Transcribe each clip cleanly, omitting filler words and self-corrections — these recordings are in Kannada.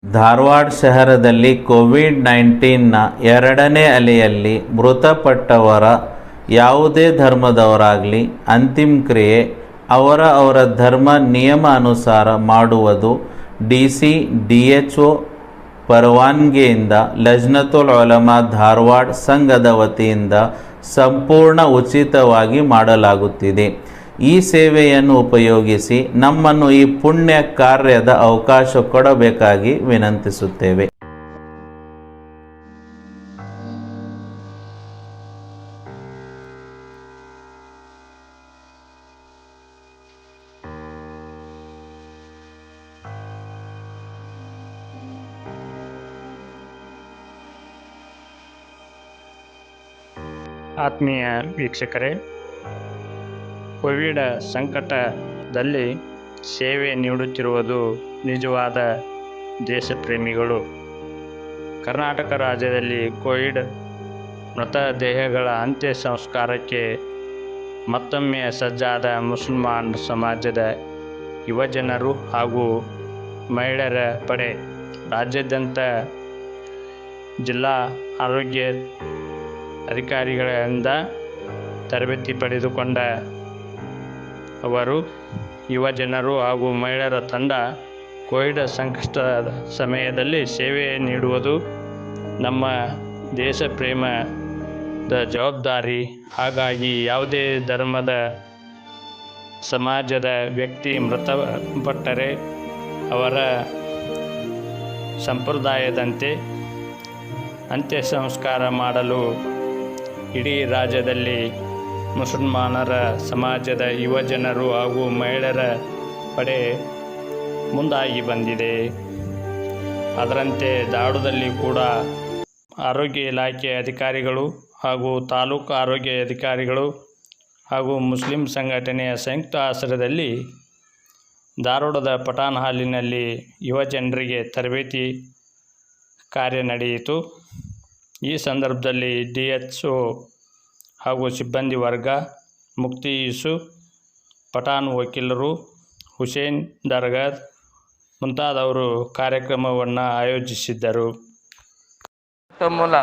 ಧಾರವಾಡ ಶಹರದಲ್ಲಿ ಕೋವಿಡ್-19ನ ಎರಡನೇ ಅಲೆಯಲ್ಲಿ ಮೃತಪಟ್ಟವರ ಯಾವುದೇ ಧರ್ಮದವರಾಗಲಿ ಅಂತಿಮ ಕ್ರಿಯೆ ಅವರ ಧರ್ಮ ನಿಯಮ ಅನುಸಾರ ಮಾಡುವುದು ಡಿಸಿ ಡಿಎಚ್ಒ ಪರವಾನಗಿಯಿಂದ ಲಜ್ನತುಲ್ ಉಲಮಾ ಧಾರವಾಡ ಸಂಘದ ವತಿಯಿಂದ ಸಂಪೂರ್ಣ ಉಚಿತವಾಗಿ ಮಾಡಲಾಗುತ್ತಿದೆ. ಈ ಸೇವೆಯನ್ನು ಉಪಯೋಗಿಸಿ ನಮ್ಮನ್ನು ಈ ಪುಣ್ಯ ಕಾರ್ಯದ ಅವಕಾಶ ಕೊಡಬೇಕಾಗಿ ವಿನಂತಿಸುತ್ತೇವೆ. ಆತ್ಮೀಯ ವೀಕ್ಷಕರೇ, ಕೋವಿಡ್ ಸಂಕಟದಲ್ಲಿ ಸೇವೆ ನೀಡುತ್ತಿರುವುದು ನಿಜವಾದ ದೇಶಪ್ರೇಮಿಗಳು. ಕರ್ನಾಟಕ ರಾಜ್ಯದಲ್ಲಿ ಕೋವಿಡ್ ಮೃತದೇಹಗಳ ಅಂತ್ಯ ಸಂಸ್ಕಾರಕ್ಕೆ ಮತ್ತೊಮ್ಮೆ ಸಜ್ಜಾದ ಮುಸಲ್ಮಾನ್ ಸಮಾಜದ ಯುವಜನರು ಹಾಗೂ ಮಹಿಳೆಯರ ಪಡೆ ರಾಜ್ಯಾದ್ಯಂತ ಜಿಲ್ಲಾ ಆರೋಗ್ಯ ಅಧಿಕಾರಿಗಳಿಂದ ತರಬೇತಿ ಪಡೆದುಕೊಂಡ ಅವರು ಯುವಜನರು ಹಾಗೂ ಮಹಿಳೆಯರ ತಂಡ ಕೋವಿಡ್ ಸಂಕಷ್ಟದ ಸಮಯದಲ್ಲಿ ಸೇವೆ ನೀಡುವುದು ನಮ್ಮ ದೇಶ ಪ್ರೇಮದ ಜವಾಬ್ದಾರಿ. ಹಾಗಾಗಿ ಯಾವುದೇ ಧರ್ಮದ ಸಮಾಜದ ವ್ಯಕ್ತಿ ಮೃತಪಟ್ಟರೆ ಅವರ ಸಂಪ್ರದಾಯದಂತೆ ಅಂತ್ಯ ಸಂಸ್ಕಾರ ಮಾಡಲು ಇಡೀ ರಾಜ್ಯದಲ್ಲಿ ಮುಸಲ್ಮಾನರ ಸಮಾಜದ ಯುವಜನರು ಹಾಗೂ ಮಹಿಳೆಯರ ಪಡೆ ಮುಂದಾಗಿ ಬಂದಿದೆ. ಅದರಂತೆ ಧಾರವಾಡದಲ್ಲಿ ಕೂಡ ಆರೋಗ್ಯ ಇಲಾಖೆ ಅಧಿಕಾರಿಗಳು ಹಾಗೂ ತಾಲೂಕು ಆರೋಗ್ಯ ಅಧಿಕಾರಿಗಳು ಹಾಗೂ ಮುಸ್ಲಿಂ ಸಂಘಟನೆಯ ಸಂಯುಕ್ತ ಆಶ್ರಯದಲ್ಲಿ ಧಾರವಾಡದ ಪಠಾಣ ಹಾಲಿನಲ್ಲಿ ಯುವಜನರಿಗೆ ತರಬೇತಿ ಕಾರ್ಯ ನಡೆಯಿತು. ಈ ಸಂದರ್ಭದಲ್ಲಿ DHO ಹಾಗೂ ಸಿಬ್ಬಂದಿ ವರ್ಗ, ಮುಫ್ತಿ ಯೂಸುಫ್, ಪಠಾಣ ವಕೀಲರು, ಹುಸೇನ್ ದರ್ಗಾದ್ ಮುಂತಾದವರು ಕಾರ್ಯಕ್ರಮವನ್ನು ಆಯೋಜಿಸಿದ್ದರು. ಮೂಲ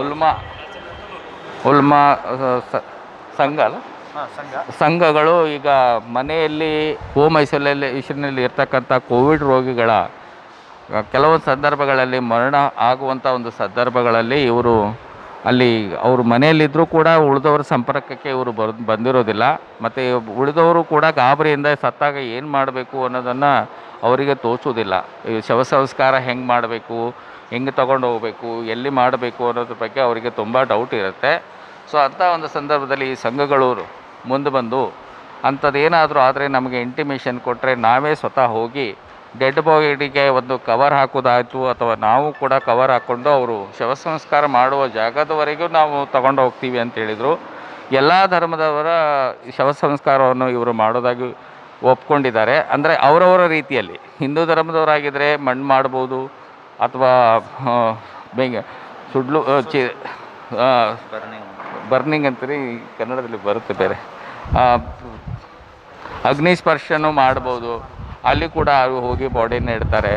ಉಲ್ಮಾ ಸಂಘಗಳು ಈಗ ಮನೆಯಲ್ಲಿ ಹೋಮ್ ಐಸೋಲೇಷನ್ನಲ್ಲಿ ಇರ್ತಕ್ಕಂಥ ಕೋವಿಡ್ ರೋಗಿಗಳ ಕೆಲವೊಂದು ಸಂದರ್ಭಗಳಲ್ಲಿ ಮರಣ ಆಗುವಂಥ ಒಂದು ಸಂದರ್ಭಗಳಲ್ಲಿ ಇವರು ಅವರು ಮನೆಯಲ್ಲಿದ್ದರೂ ಕೂಡ ಉಳಿದವರ ಸಂಪರ್ಕಕ್ಕೆ ಇವರು ಬಂದಿರೋದಿಲ್ಲ. ಮತ್ತು ಉಳಿದವರು ಕೂಡ ಗಾಬರಿಯಿಂದ ಸತ್ತಾಗ ಏನು ಮಾಡಬೇಕು ಅನ್ನೋದನ್ನು ಅವರಿಗೆ ತೋಚೋದಿಲ್ಲ. ಈ ಶವ ಸಂಸ್ಕಾರ ಹೆಂಗೆ ಮಾಡಬೇಕು, ಹೆಂಗೆ ತಗೊಂಡು ಹೋಗಬೇಕು, ಎಲ್ಲಿ ಮಾಡಬೇಕು ಅನ್ನೋದ್ರ ಬಗ್ಗೆ ಅವರಿಗೆ ತುಂಬ ಡೌಟ್ ಇರುತ್ತೆ. ಸೊ ಅಂಥ ಒಂದು ಸಂದರ್ಭದಲ್ಲಿ ಈ ಸಂಘಗಳು ಮುಂದೆ ಬಂದು ಅಂಥದ್ದೇನಾದರೂ ಆದರೆ ನಮಗೆ ಇಂಟಿಮೇಷನ್ ಕೊಟ್ಟರೆ ನಾವೇ ಸ್ವತಃ ಹೋಗಿ ಡೆಡ್ ಬಾಡಿಗೆ ಒಂದು ಕವರ್ ಹಾಕೋದಾಯಿತು ಅಥವಾ ನಾವು ಕೂಡ ಕವರ್ ಹಾಕ್ಕೊಂಡು ಅವರು ಶವ ಸಂಸ್ಕಾರ ಮಾಡುವ ಜಾಗದವರೆಗೂ ನಾವು ತಗೊಂಡು ಹೋಗ್ತೀವಿ ಅಂತ ಹೇಳಿದರು. ಎಲ್ಲ ಧರ್ಮದವರ ಶವ ಸಂಸ್ಕಾರವನ್ನು ಇವರು ಮಾಡೋದಾಗಿ ಒಪ್ಕೊಂಡಿದ್ದಾರೆ. ಅಂದರೆ ಅವರವರ ರೀತಿಯಲ್ಲಿ ಹಿಂದೂ ಧರ್ಮದವರಾಗಿದ್ದರೆ ಮಣ್ಣು ಮಾಡ್ಬೋದು ಅಥವಾ ಸುಡ್ಲು ಬರ್ನಿಂಗ್ ಅಂತೀರಿ ಕನ್ನಡದಲ್ಲಿ ಬರುತ್ತೆ, ಬೇರೆ ಅಗ್ನಿಸ್ಪರ್ಶನೂ ಮಾಡ್ಬೋದು. ಅಲ್ಲಿ ಕೂಡ ಹೋಗಿ ಬಾಡಿನ ಇಡ್ತಾರೆ.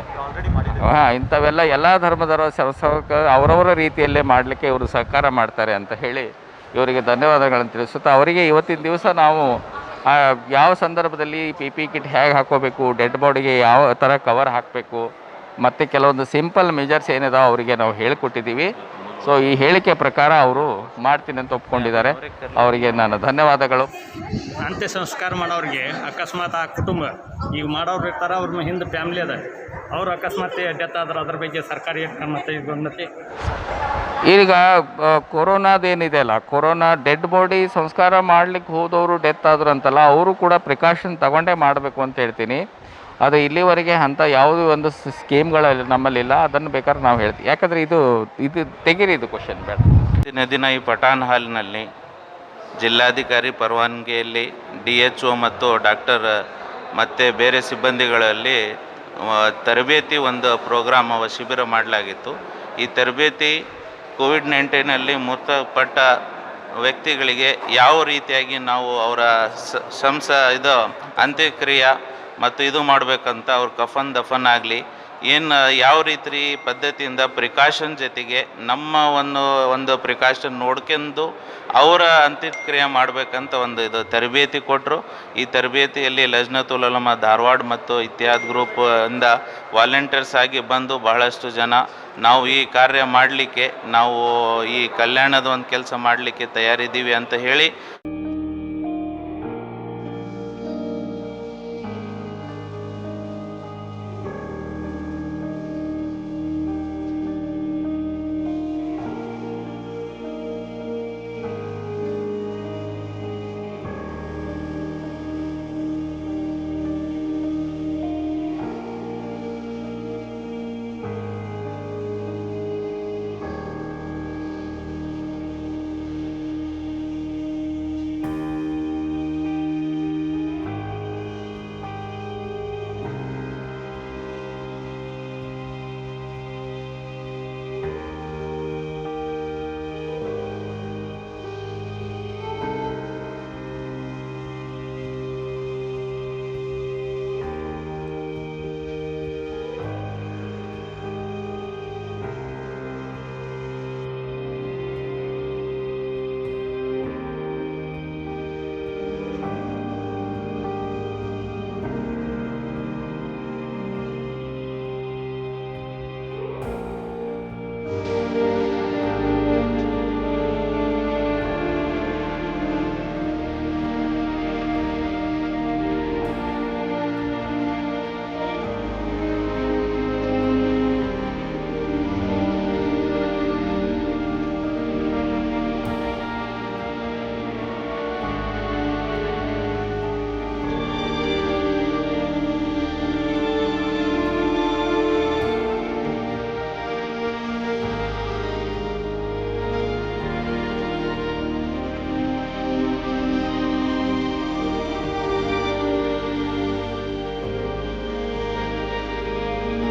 ಇಂಥವೆಲ್ಲ ಎಲ್ಲ ಧರ್ಮದವರ ಅವರವರ ರೀತಿಯಲ್ಲೇ ಮಾಡಲಿಕ್ಕೆ ಇವರು ಸಹಕಾರ ಮಾಡ್ತಾರೆ ಅಂತ ಹೇಳಿ ಇವರಿಗೆ ಧನ್ಯವಾದಗಳನ್ನು ತಿಳಿಸುತ್ತಾ, ಅವರಿಗೆ ಇವತ್ತಿನ ದಿವಸ ನಾವು ಯಾವ ಸಂದರ್ಭದಲ್ಲಿ PPE ಕಿಟ್ ಹೇಗೆ ಹಾಕೋಬೇಕು, ಡೆಡ್ ಬಾಡಿಗೆ ಯಾವ ಥರ ಕವರ್ ಹಾಕಬೇಕು ಮತ್ತು ಕೆಲವೊಂದು ಸಿಂಪಲ್ ಮೆಜರ್ಸ್ ಏನಿದಾವೆ ಅವರಿಗೆ ನಾವು ಹೇಳಿಕೊಟ್ಟಿದ್ದೀವಿ. ಸೊ ಈ ಹೇಳಿಕೆ ಪ್ರಕಾರ ಅವರು ಮಾಡ್ತೀನಿ ಅಂತ ಒಪ್ಕೊಂಡಿದ್ದಾರೆ. ಅವರಿಗೆ ನಾನು ಧನ್ಯವಾದಗಳು. ಅಂತ್ಯ ಸಂಸ್ಕಾರ ಮಾಡೋರಿಗೆ ಅಕಸ್ಮಾತ್ ಆ ಕುಟುಂಬ ಈಗ ಮಾಡೋರು ಇರ್ತಾರೆ, ಅವ್ರ ಹಿಂದೆ ಫ್ಯಾಮ್ಲಿ ಅದ, ಅವರು ಅಕಸ್ಮಾತ್ ಡೆತ್ ಆದ್ರೆ ಅದ್ರ ಬಗ್ಗೆ ಸರ್ಕಾರಿ ಕ್ರಮ ತೆಗೆದುಕೊಂಡತಿ. ಈಗ ಕೊರೋನಾದೇನಿದೆ ಅಲ್ಲ, ಕೊರೋನಾ ಡೆಡ್ ಬಾಡಿ ಸಂಸ್ಕಾರ ಮಾಡಲಿಕ್ಕೆ ಹೋದವರು ಡೆತ್ ಆದ್ರು ಅಂತಲ್ಲ, ಅವರು ಕೂಡ ಪ್ರಿಕಾಷನ್ ತಗೊಂಡೇ ಮಾಡಬೇಕು ಅಂತ ಹೇಳ್ತೀನಿ. ಅದು ಇಲ್ಲಿವರೆಗೆ ಅಂಥ ಯಾವುದೇ ಒಂದು ಸ್ಕೀಮ್ಗಳಲ್ಲಿ ನಮ್ಮಲ್ಲಿಲ್ಲ. ಅದನ್ನು ಬೇಕಾದ್ರೆ ನಾವು ಹೇಳ್ತೀವಿ. ಯಾಕಂದರೆ ಇದು ತೆಗೀರಿ, ಇದು ಕ್ವಶನ್ ಬೇಡ. ದಿನ ಈ ಪಠಾಣ ಹಾಲ್ನಲ್ಲಿ ಜಿಲ್ಲಾಧಿಕಾರಿ ಪರವಾನಗಿಯಲ್ಲಿ DHO ಮತ್ತು ಡಾಕ್ಟರ್ ಮತ್ತು ಬೇರೆ ಸಿಬ್ಬಂದಿಗಳಲ್ಲಿ ತರಬೇತಿ ಒಂದು ಪ್ರೋಗ್ರಾಮ್ ಶಿಬಿರ ಮಾಡಲಾಗಿತ್ತು. ಈ ತರಬೇತಿ ಕೋವಿಡ್-19ನಲ್ಲಿ ಮೃತಪಟ್ಟ ವ್ಯಕ್ತಿಗಳಿಗೆ ಯಾವ ರೀತಿಯಾಗಿ ನಾವು ಅವರ ಅಂತ್ಯಕ್ರಿಯೆ ಮತ್ತು ಇದು ಮಾಡಬೇಕಂತ ಅವ್ರ ಕಫನ್ ದಫನ್ ಆಗಲಿ ಏನು ಯಾವ ರೀತಿ ಪದ್ಧತಿಯಿಂದ ಪ್ರಿಕಾಷನ್ ಜೊತೆಗೆ ನಮ್ಮ ಒಂದು ಪ್ರಿಕಾಷನ್ ನೋಡ್ಕೊಂಡು ಅವರ ಅಂತ್ಯಕ್ರಿಯೆ ಮಾಡಬೇಕಂತ ಒಂದು ಇದು ತರಬೇತಿ ಕೊಟ್ಟರು. ಈ ತರಬೇತಿಯಲ್ಲಿ ಲಜ್ನತುಲ್ ಉಲಮಾ ಧಾರವಾಡ ಮತ್ತು ಇತಿಹಾದ್ ಗ್ರೂಪ್ ಇಂದ ವಾಲಂಟಿಯರ್ಸ್ ಆಗಿ ಬಂದು ಬಹಳಷ್ಟು ಜನ ನಾವು ಈ ಕಾರ್ಯ ಮಾಡಲಿಕ್ಕೆ, ನಾವು ಈ ಕಲ್ಯಾಣದ ಒಂದು ಕೆಲಸ ಮಾಡಲಿಕ್ಕೆ ತಯಾರಿದ್ದೀವಿ ಅಂತ ಹೇಳಿ